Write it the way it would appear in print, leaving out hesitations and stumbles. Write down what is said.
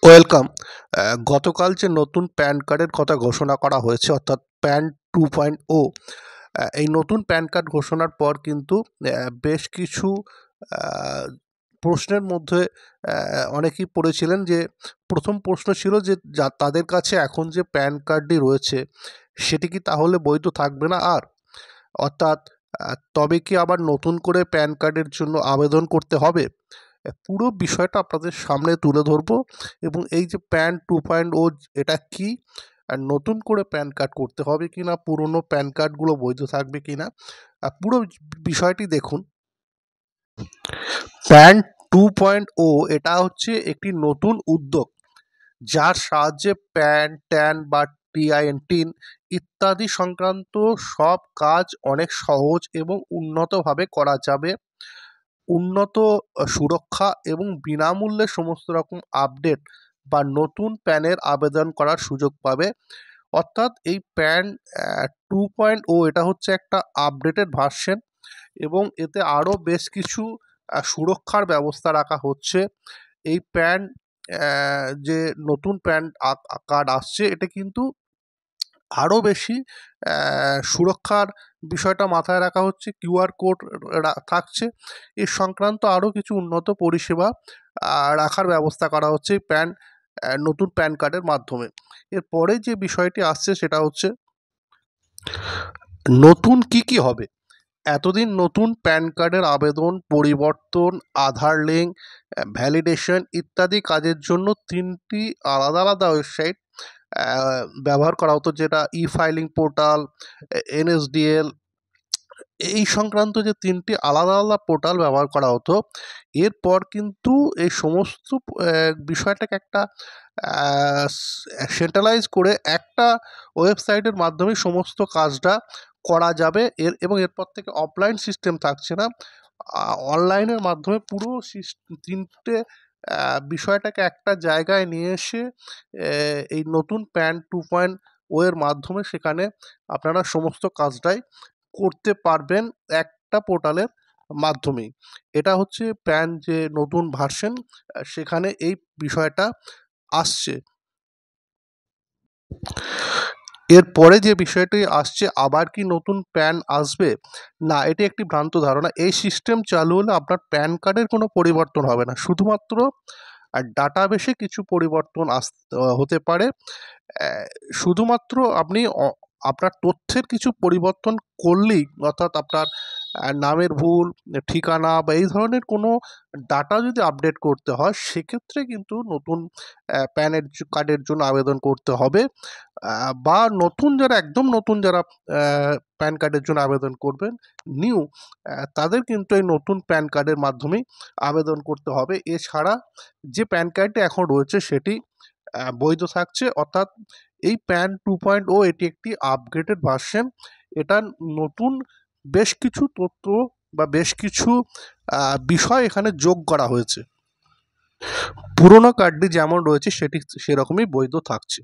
Welcome. গতকাল যে নতুন প্যান কার্ডের কথা ঘোষণা করা হয়েছে অর্থাৎ প্যান 2.0, এই নতুন প্যান কার্ড ঘোষণার পর কিন্তু বেশ কিছু প্রশ্নের মধ্যে অনেকেই পড়েছিলেন। যে প্রথম প্রশ্ন ছিল যে তাদের কাছে এখন যে প্যান কার্ডটি রয়েছে সেটি কি তাহলে বৈধ থাকবে না আর, অর্থাৎ তবে কি আবার নতুন করে প্যান কার্ডের জন্য আবেদন করতে হবে। পুরো বিষয়টা আপনাদের সামনে তুলে ধরবো এবং এই যে প্যান 2.0 এটা কি, আর নতুন করে প্যান কার্ড করতে হবে কি না, পুরনো প্যান কার্ডগুলো বৈধ থাকবে কি না, পুরো বিষয়টি দেখুন। প্যান 2.0 এটা হচ্ছে একটি নতুন উদ্যোগ যার সাহায্যে প্যান, ট্যান বা টিন ইত্যাদি সংক্রান্ত সব কাজ অনেক সহজ এবং উন্নতভাবে করা যাবে। উন্নত সুরক্ষা এবং বিনামূল্যে সমস্ত রকম আপডেট বা নতুন প্যানের আবেদন করার সুযোগ পাবে। অর্থাৎ এই প্যান 2.0 এটা হচ্ছে একটা আপডেটেড ভার্সন এবং এতে আরও বেশ কিছু সুরক্ষার ব্যবস্থা রাখা হচ্ছে। এই প্যান যে নতুন প্যান কার্ড আসছে এটা কিন্তু আরও বেশি সুরক্ষার বিষয়টা মাথায় রাখা হচ্ছে। কিউআর কোড থাকছে, এর সংক্রান্ত আরও কিছু উন্নত পরিষেবা রাখার ব্যবস্থা করা হচ্ছে নতুন প্যান কার্ডের মাধ্যমে। এরপরে যে বিষয়টি আসছে সেটা হচ্ছে নতুন কি হবে। এতদিন নতুন প্যান কার্ডের আবেদন, পরিবর্তন, আধার লিঙ্ক, ভ্যালিডেশন ইত্যাদি কাজের জন্য 3টি আলাদা আলাদা ওয়েবসাইট ব্যবহার করা হতো, যেটা ফাইলিং পোর্টাল, NSDL, এই সংক্রান্ত যে 3টি আলাদা আলাদা পোর্টাল ব্যবহার করা হতো। এরপর কিন্তু এই সমস্ত বিষয়টাকে একটা সেন্ট্রালাইজ করে একটা ওয়েবসাইটের মাধ্যমে সমস্ত কাজটা করা যাবে। এবং এরপর থেকে অফলাইন সিস্টেম থাকছে না, অনলাইনের মাধ্যমে পুরো 3টে বিষয়টাকে একটা জায়গায় নিয়ে এসে এই নতুন প্যান 2.0 এর মাধ্যমে সেখানে আপনারা সমস্ত কাজটাই করতে পারবেন একটা পোর্টালের মাধ্যমেই। এটা হচ্ছে প্যান যে নতুন ভার্সন, সেখানে এই বিষয়টা আসছে। এরপরে যে বিষয়টি আসছে, আবার কি নতুন প্যান আসবে? না, এটি একটি ভ্রান্ত ধারণা। এই সিস্টেম চালু হলে আপনার প্যান কার্ডের কোনো পরিবর্তন হবে না, শুধুমাত্র ডাটাবেসে কিছু পরিবর্তন হতে পারে। শুধুমাত্র আপনি আপনার তথ্যের কিছু পরিবর্তন করলেই, অর্থাৎ আপনার নামের ভুল, ঠিকানা বা এই ধরনের কোনো ডাটা যদি আপডেট করতে হয়, সেক্ষেত্রে কিন্তু নতুন প্যানের কার্ডের জন্য আবেদন করতে হবে। বা একদম নতুন যারা প্যান কার্ডের জন্য আবেদন করবেন, নিউ, তাদের কিন্তু এই নতুন প্যান কার্ডের মাধ্যমেই আবেদন করতে হবে। এছাড়া যে প্যান কার্ডটি এখন রয়েছে সেটি বৈধ থাকছে। অর্থাৎ এই প্যান 2.0 এটি একটি আপগ্রেডেড ভার্সন। এটা নতুন বেশ কিছু তথ্য বা বেশ কিছু বিষয় এখানে যোগ করা হয়েছে। পুরোনো কার্ডটি যেমন রয়েছে সেটি সেরকমই বৈধ থাকছে।